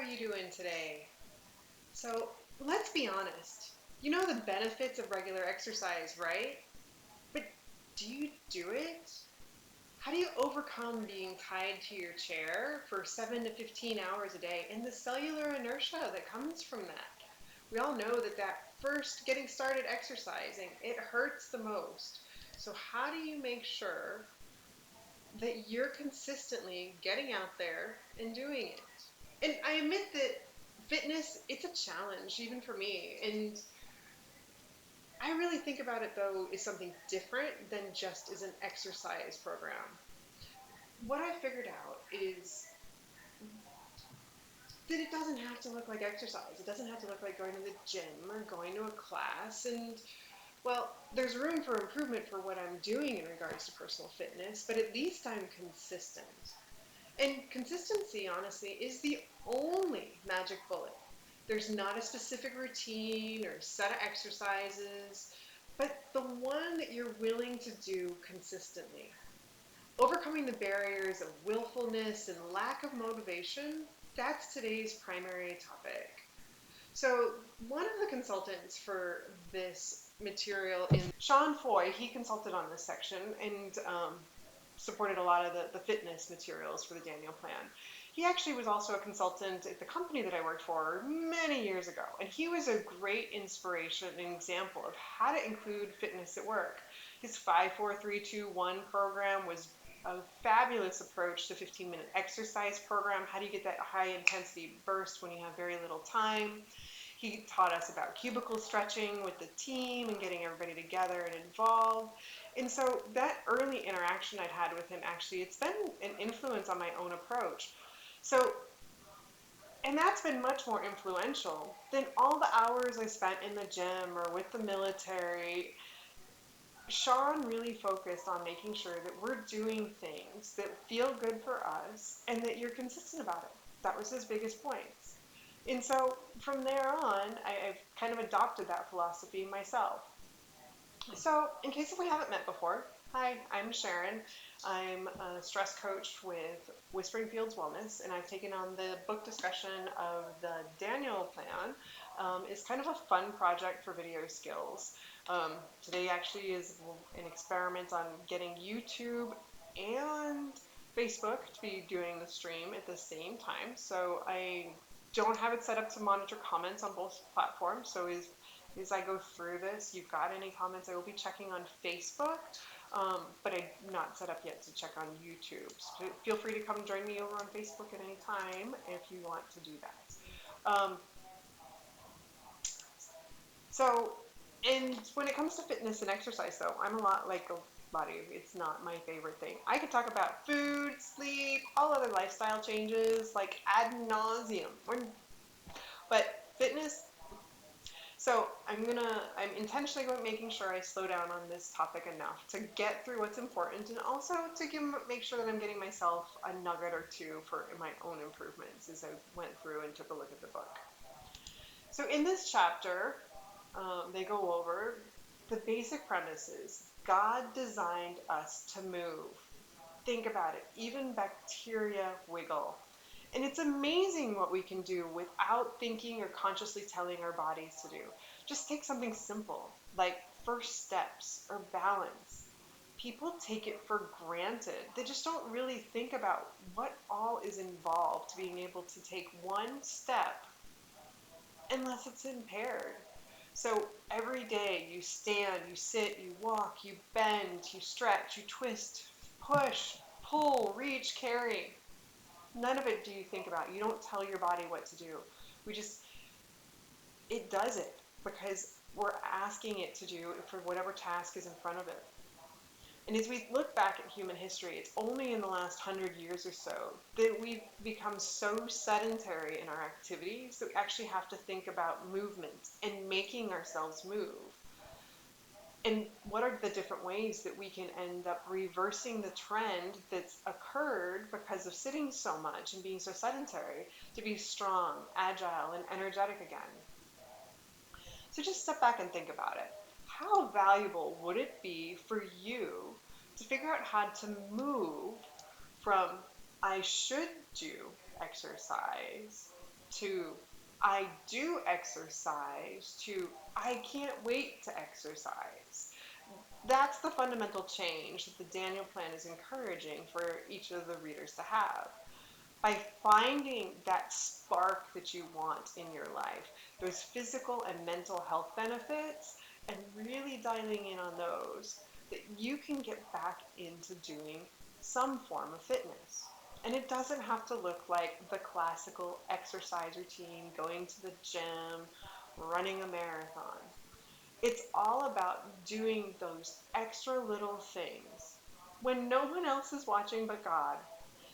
are you doing today? So let's be honest. You know the benefits of regular exercise, right? But do you do it? How do you overcome being tied to your chair for 7 to 15 hours a day and the cellular inertia that comes from that? We all know that first getting started exercising, it hurts the most. So how do you make sure that you're consistently getting out there and doing it? And I admit that fitness, it's a challenge even for me. And I really think about it though as something different than just as an exercise program. What I figured out is that it doesn't have to look like exercise. It doesn't have to look like going to the gym or going to a class. And well, there's room for improvement for what I'm doing in regards to personal fitness, but at least I'm consistent. And consistency, honestly, is the only magic bullet. There's not a specific routine or set of exercises, but the one that you're willing to do consistently. Overcoming the barriers of willfulness and lack of motivation, that's today's primary topic. So one of the consultants for this material in Sean Foy, he consulted on this section and supported a lot of the fitness materials for the Daniel plan. He actually was also a consultant at the company that I worked for many years ago, and he was a great inspiration and example of how to include fitness at work. His 5-4-3-2-1 program was a fabulous approach to 15-minute exercise program. How do you get that high intensity burst when you have very little time? He taught us about cubicle stretching with the team and getting everybody together and involved. And so that early interaction I'd had with him, actually, it's been an influence on my own approach. So, and that's been much more influential than all the hours I spent in the gym or with the military. Sean really focused on making sure that we're doing things that feel good for us and that you're consistent about it. That was his biggest points. And so from there on, I've kind of adopted that philosophy myself. So in case if we haven't met before, hi, I'm Sharon. I'm a stress coach with Whispering Fields Wellness, and I've taken on the book discussion of the Daniel Plan. It's kind of a fun project for video skills. Today actually is an experiment on getting YouTube and Facebook to be doing the stream at the same time. So I don't have it set up to monitor comments on both platforms. So as I go through this, you've got any comments, I will be checking on Facebook, but I'm not set up yet to check on YouTube. So feel free to come join me over on Facebook at any time if you want to do that. And when it comes to fitness and exercise, though, I'm a lot like a lot of you. It's not my favorite thing. I could talk about food, sleep, all other lifestyle changes, like ad nauseum. But fitness. So I'm intentionally making sure I slow down on this topic enough to get through what's important, and also to make sure that I'm getting myself a nugget or two for my own improvements as I went through and took a look at the book. So in this chapter, they go over the basic premises. God designed us to move. Think about it. Even bacteria wiggle. And it's amazing what we can do without thinking or consciously telling our bodies to do. Just take something simple, like first steps or balance. People take it for granted. They just don't really think about what all is involved to being able to take one step unless it's impaired. So every day you stand, you sit, you walk, you bend, you stretch, you twist, push, pull, reach, carry. None of it do you think about. You don't tell your body what to do. It does it because we're asking it to do for whatever task is in front of it. And as we look back at human history, it's only in the last 100 years or so that we've become so sedentary in our activities that we actually have to think about movement and making ourselves move. And what are the different ways that we can end up reversing the trend that's occurred because of sitting so much and being so sedentary to be strong, agile, and energetic again? So just step back and think about it. How valuable would it be for you to figure out how to move from I should do exercise to I do exercise to I can't wait to exercise. That's the fundamental change that the Daniel plan is encouraging for each of the readers to have. By finding that spark that you want in your life, those physical and mental health benefits, and really dialing in on those, that you can get back into doing some form of fitness. And it doesn't have to look like the classical exercise routine, going to the gym, running a marathon. It's all about doing those extra little things when no one else is watching but God.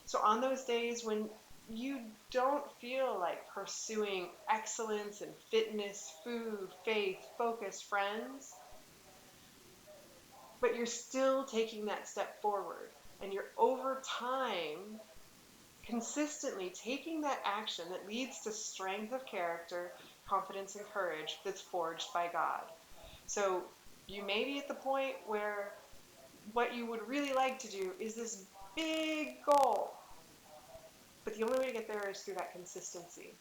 So, on those days when you don't feel like pursuing excellence in fitness, food, faith, focus, friends, but you're still taking that step forward and you're over time consistently taking that action that leads to strength of character, confidence, and courage that's forged by God. So, you may be at the point where what you would really like to do is this big goal. But the only way to get there is through that consistency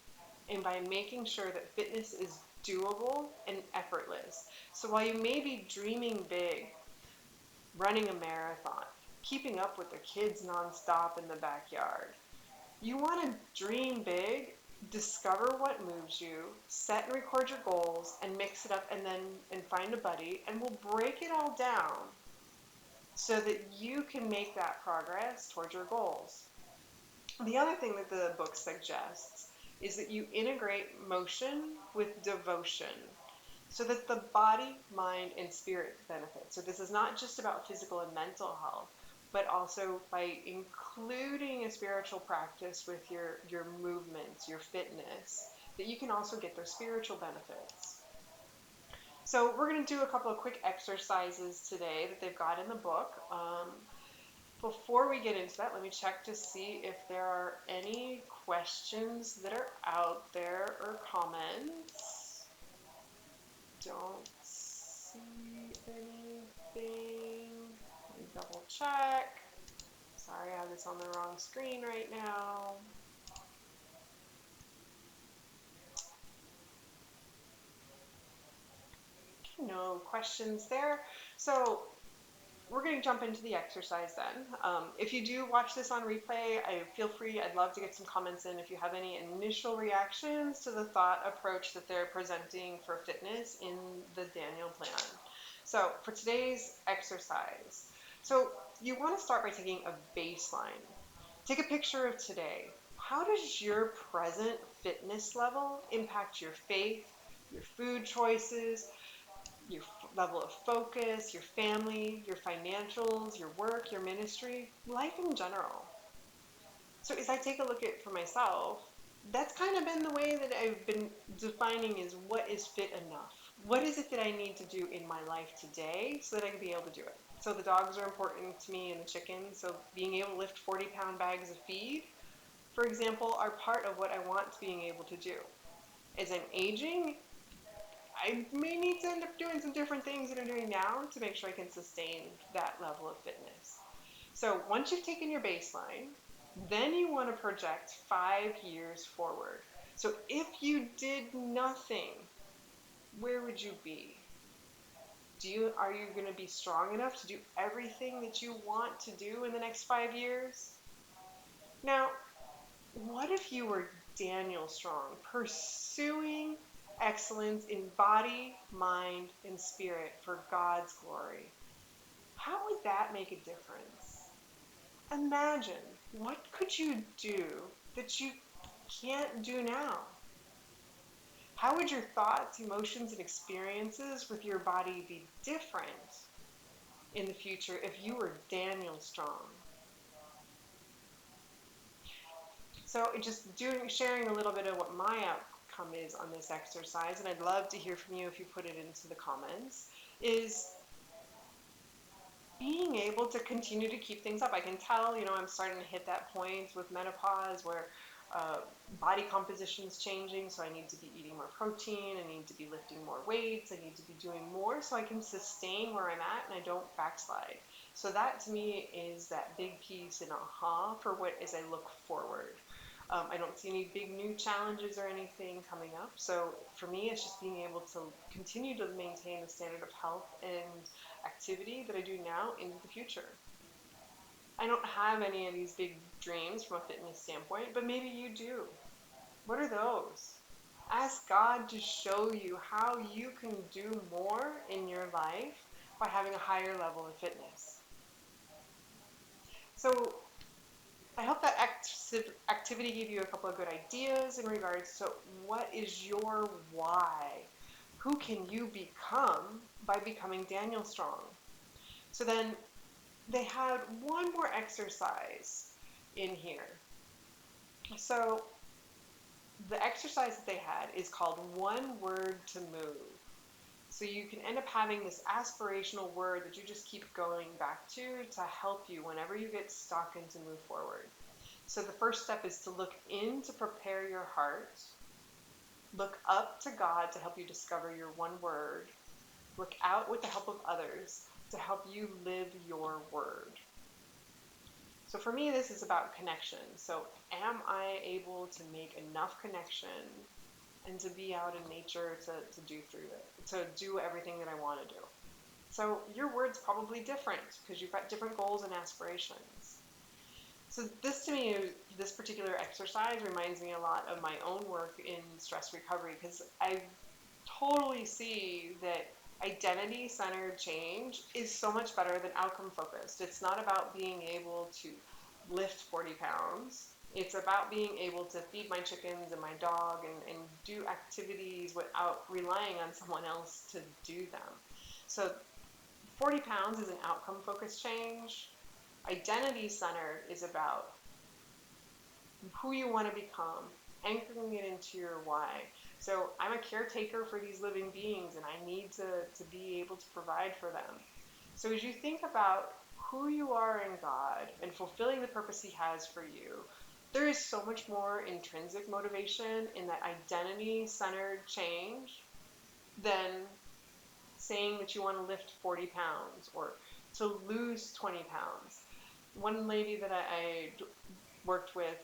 and by making sure that fitness is doable and effortless. So while you may be dreaming big, running a marathon, keeping up with the kids nonstop in the backyard, you want to dream big, discover what moves you, set and record your goals, and mix it up and find a buddy, and we'll break it all down so that you can make that progress towards your goals. The other thing that the book suggests is that you integrate motion with devotion so that the body, mind, and spirit benefit. So this is not just about physical and mental health, but also by including a spiritual practice with your movements, your fitness, that you can also get those spiritual benefits. So we're going to do a couple of quick exercises today that they've got in the book. Before we get into that, let me check to see if there are any questions that are out there or comments. Don't see anything. Let me double check. Sorry, I have this on the wrong screen right now. No questions there. So we're going to jump into the exercise then. If you do watch this on replay, feel free. I'd love to get some comments in if you have any initial reactions to the thought approach that they're presenting for fitness in the Daniel plan. So for today's exercise, so you want to start by taking a baseline. Take a picture of today. How does your present fitness level impact your faith, your food choices, your level of focus, your family, your financials, your work, your ministry, life in general? So as I take a look at for myself, that's kind of been the way that I've been defining is what is fit enough? What is it that I need to do in my life today so that I can be able to do it? So the dogs are important to me and the chickens. So being able to lift 40-pound bags of feed, for example, are part of what I want being able to do. As I'm aging, I may need to end up doing some different things that I'm doing now to make sure I can sustain that level of fitness. So once you've taken your baseline, then you want to project 5 years forward. So if you did nothing, where would you be? Are you going to be strong enough to do everything that you want to do in the next 5 years? Now, what if you were Daniel Strong, pursuing excellence in body, mind, and spirit for God's glory? How would that make a difference? Imagine, what could you do that you can't do now? How would your thoughts, emotions, and experiences with your body be different in the future if you were Daniel Strong? So sharing a little bit of what my outcome is on this exercise, and I'd love to hear from you if you put it into the comments, is being able to continue to keep things up. I can tell, I'm starting to hit that point with menopause where body composition is changing, so I need to be eating more protein, I need to be lifting more weights, I need to be doing more so I can sustain where I'm at and I don't backslide. So that to me is that big piece in aha for what as I look forward. I don't see any big new challenges or anything coming up. So for me, it's just being able to continue to maintain the standard of health and activity that I do now into the future. I don't have any of these big dreams from a fitness standpoint, but maybe you do. What are those? Ask God to show you how you can do more in your life by having a higher level of fitness. So I hope that activity gave you a couple of good ideas in regards to what is your why? Who can you become by becoming Daniel Strong? So then they had one more exercise in here. So the exercise that they had is called one word to move. So you can end up having this aspirational word that you just keep going back to help you whenever you get stuck and to move forward. So the first step is to look in to prepare your heart. Look up to God to help you discover your one word. Look out with the help of others to help you live your word. So for me, this is about connection. So am I able to make enough connection and to be out in nature to do through it, to do everything that I want to do? So your word's probably different because you've got different goals and aspirations. So this to me, this particular exercise reminds me a lot of my own work in stress recovery because I totally see that identity-centered change is so much better than outcome-focused. It's not about being able to lift 40 pounds. It's about being able to feed my chickens and my dog and do activities without relying on someone else to do them. So 40 pounds is an outcome-focused change. Identity-centered is about who you want to become, anchoring it into your why. So I'm a caretaker for these living beings and I need to be able to provide for them. So as you think about who you are in God and fulfilling the purpose He has for you, there is so much more intrinsic motivation in that identity-centered change than saying that you want to lift 40 pounds or to lose 20 pounds. One lady that I worked with,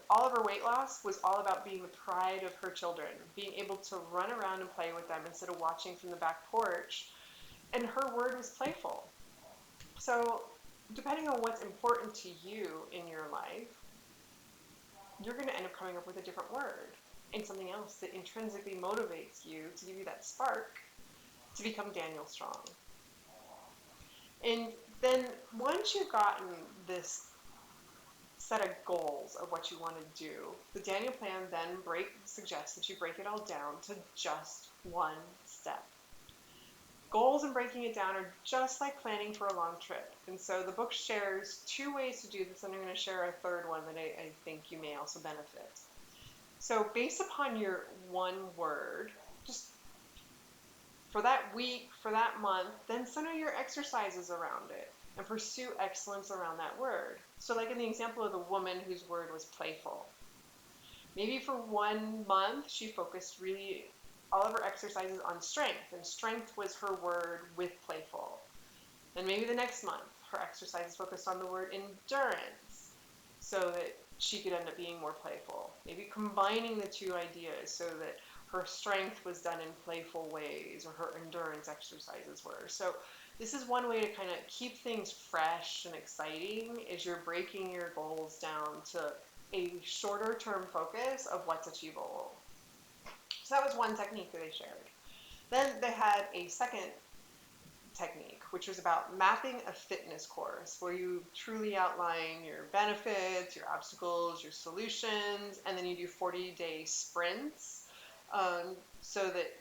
all of her weight loss was all about being the pride of her children, being able to run around and play with them instead of watching from the back porch. And her word was playful. So depending on what's important to you in your life, you're going to end up coming up with a different word and something else that intrinsically motivates you to give you that spark to become Daniel Strong. And then once you've gotten this set of goals of what you want to do, the Daniel plan then suggests that you break it all down to just one step. Goals and breaking it down are just like planning for a long trip. And so the book shares two ways to do this, and I'm going to share a third one that I think you may also benefit. So based upon your one word, just for that week, for that month, then center your exercises around it and pursue excellence around that word. So like in the example of the woman whose word was playful. Maybe for 1 month, she focused really all of her exercises on strength, and strength was her word with playful. Then maybe the next month, her exercises focused on the word endurance, so that she could end up being more playful. Maybe combining the two ideas so that her strength was done in playful ways, or her endurance exercises were. So this is one way to kind of keep things fresh and exciting, is you're breaking your goals down to a shorter term focus of what's achievable. So that was one technique that they shared. Then they had a second technique, which was about mapping a fitness course where you truly outline your benefits, your obstacles, your solutions, and then you do 40-day sprints, so that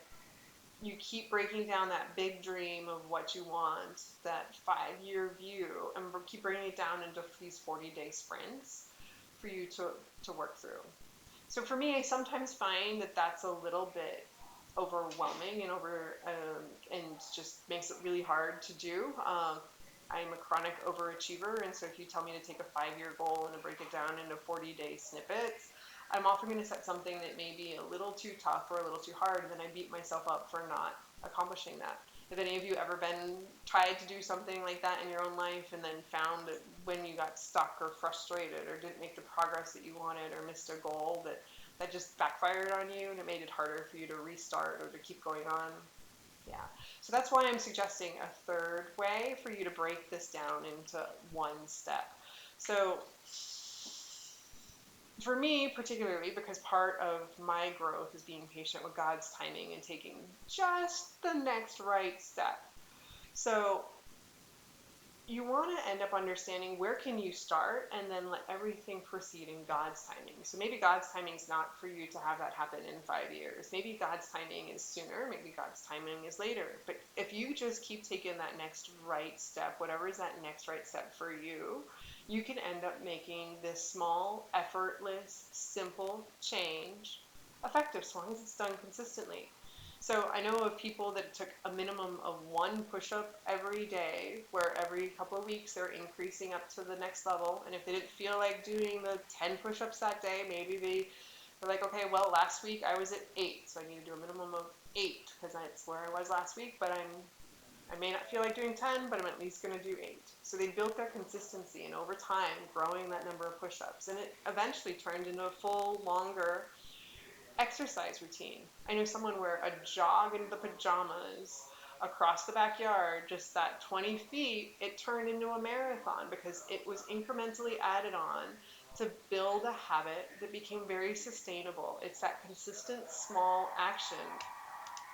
you keep breaking down that big dream of what you want, that 5-year view, and keep breaking it down into these 40-day sprints for you to work through. So for me, I sometimes find that that's a little bit overwhelming and just makes it really hard to do. I'm a chronic overachiever, and so if you tell me to take a 5-year goal and to break it down into 40-day snippets, I'm often going to set something that may be a little too tough or a little too hard, and then I beat myself up for not accomplishing that. Have any of you ever tried to do something like that in your own life and then found that when you got stuck or frustrated or didn't make the progress that you wanted or missed a goal that just backfired on you and it made it harder for you to restart or to keep going on? Yeah. So that's why I'm suggesting a third way for you to break this down into one step. So for me, particularly, because part of my growth is being patient with God's timing and taking just the next right step. So you want to end up understanding where can you start and then let everything proceed in God's timing. So maybe God's timing is not for you to have that happen in 5 years. Maybe God's timing is sooner. Maybe God's timing is later. But if you just keep taking that next right step, whatever is that next right step for you, you can end up making this small, effortless, simple change effective as long as it's done consistently. So I know of people that took a minimum of 1 push-up every day, where every couple of weeks they're increasing up to the next level. And if they didn't feel like doing the 10 push-ups that day, maybe they're like, okay, well, last week I was at 8, so I need to do a minimum of 8 because that's where I was last week. But I may not feel like doing 10, but I'm at least going to do 8. So they built their consistency, and over time, growing that number of push-ups, and it eventually turned into a full, longer exercise routine. I know someone where a jog in the pajamas across the backyard, just that 20 feet, it turned into a marathon because it was incrementally added on to build a habit that became very sustainable. It's that consistent small action.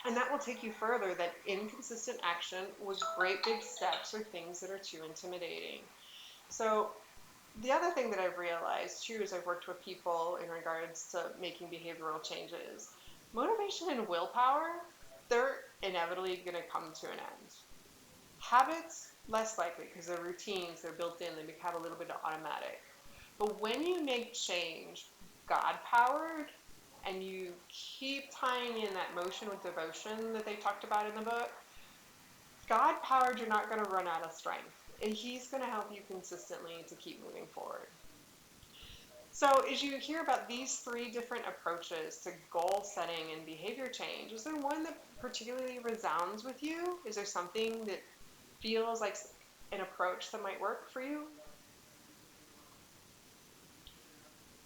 And that will take you further than inconsistent action with great big steps or things that are too intimidating. So the other thing that I've realized too as I've worked with people in regards to making behavioral changes, motivation and willpower, they're inevitably going to come to an end. Habits, less likely because they're routines, they're built in, they become a little bit automatic. But when you make change God-powered and you keep tying in that motion with devotion that they talked about in the book, God-powered, you're not going to run out of strength. And He's going to help you consistently to keep moving forward. So as you hear about these 3 different approaches to goal setting and behavior change, is there one that particularly resounds with you? Is there something that feels like an approach that might work for you?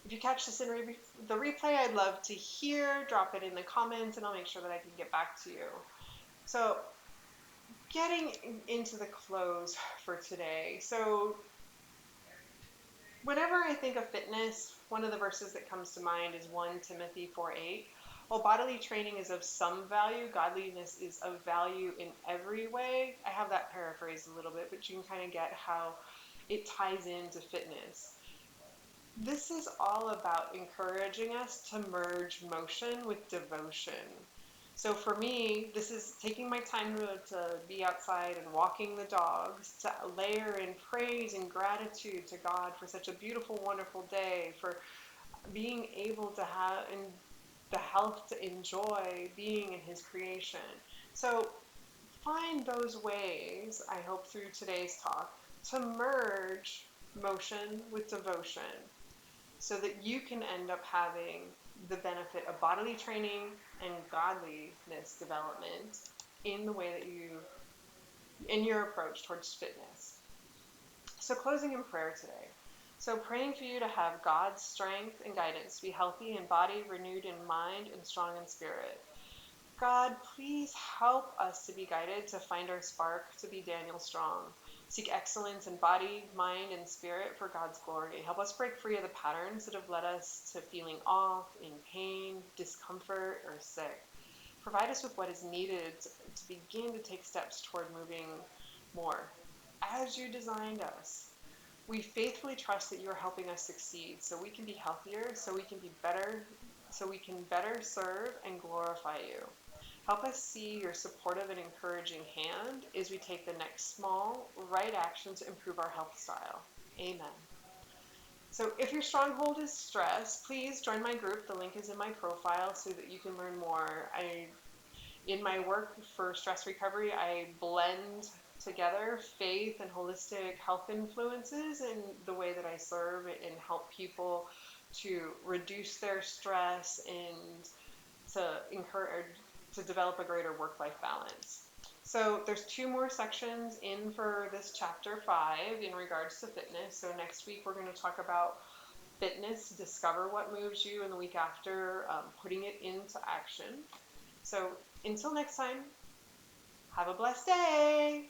If you catch this in the replay, I'd love to hear. Drop it in the comments and I'll make sure that I can get back to you. So getting into the close for today. So whenever I think of fitness, one of the verses that comes to mind is 1 Timothy 4:8. While bodily training is of some value, godliness is of value in every way. I have that paraphrased a little bit, but you can kind of get how it ties into fitness. This is all about encouraging us to merge motion with devotion. So for me, this is taking my time to be outside and walking the dogs, to layer in praise and gratitude to God for such a beautiful, wonderful day, for being able to have and the health to enjoy being in His creation. So find those ways, I hope through today's talk, to merge motion with devotion so that you can end up having the benefit of bodily training and godliness development in the way that in your approach towards fitness. So closing in prayer today. So praying for you to have God's strength and guidance, to be healthy in body, renewed in mind, and strong in spirit. God, please help us to be guided, to find our spark, to be Daniel strong. Seek excellence in body, mind, and spirit for God's glory. Help us break free of the patterns that have led us to feeling off, in pain, discomfort, or sick. Provide us with what is needed to begin to take steps toward moving more as you designed us. We faithfully trust that you are helping us succeed so we can be healthier, so we can be better, so we can better serve and glorify you. Help us see your supportive and encouraging hand as we take the next small, right action to improve our health style. Amen. So if your stronghold is stress, please join my group. The link is in my profile so that you can learn more. In my work for stress recovery, I blend together faith and holistic health influences in the way that I serve and help people to reduce their stress and to encourage to develop a greater work-life balance. So there's two more sections in for this chapter 5 in regards to fitness. So next week we're going to talk about fitness, discover what moves you, and the week after, putting it into action. So until next time, have a blessed day.